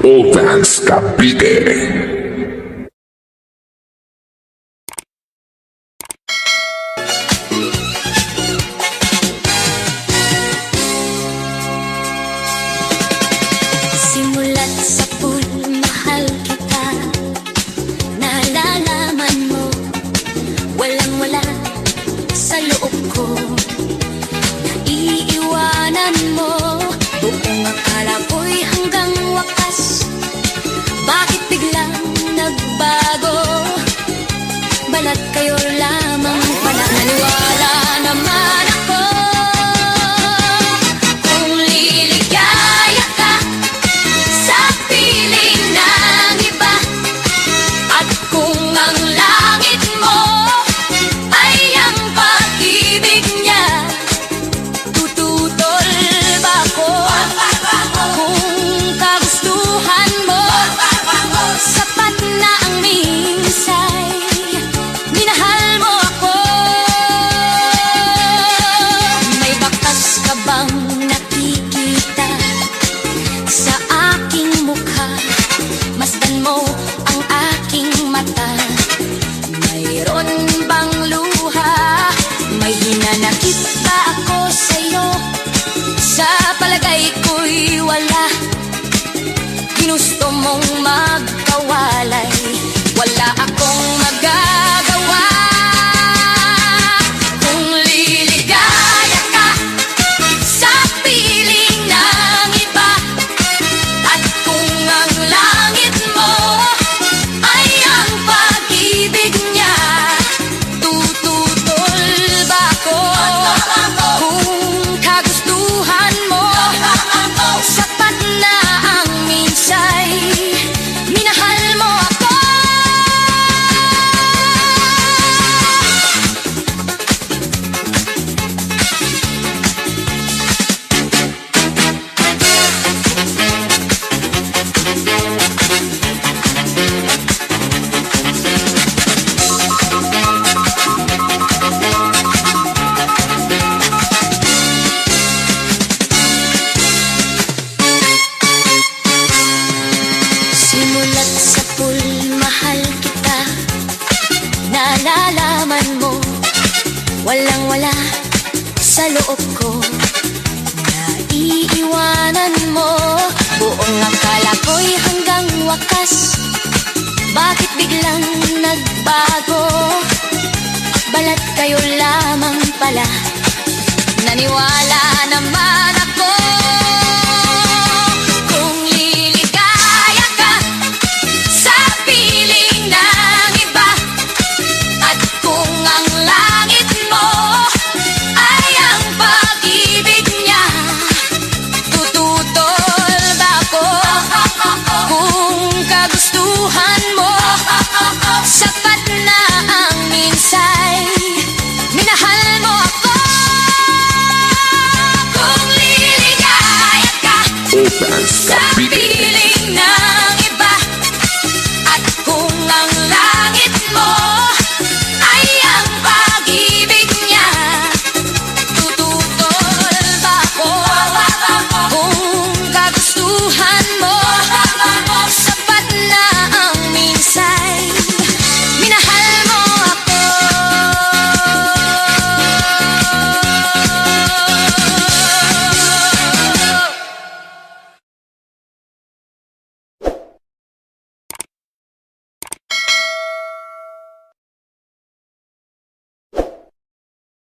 Oldlands Cavite. Simulat sa pool, mahal kita. Nalalaman mo, walang-wala sa loob ko. Naiiwanan mo, buong akala ko'y hanggang wakas. Bakit biglang nagbago? Balat kayo lamang pala. Naniwala naman ako kung liligaya ka sa piling ng iba. At kung ang langit mo ay ang pag-ibig niya, tututol ba ako? Kung kagustuhan mo, sapat na ang minsay, minahal mo ako. May bakas ka bang nakikita sa aking mukha? Masdan mo ang aking mata. Mayroon bang luha? May hinanakit ba ako sa'yo? Sa palagay ko'y wala. Ginusto mong magkawalay, wala akong magagawa. Kung liligaya ka sa piling ng iba, at kung ang langit mo ay ang pag-ibig niya, tututol ba ako? Kung kagustuhan mo, sapat na ang minsay, minahal mo ako. Simulat sa pool, mahal kita. Nalalaman mo, walang-wala sa loob ko. Naiiwanan mo, buong akala ko'y hanggang wakas. Bakit biglang nagbago? Balat kayo lamang pala. Naniwala naman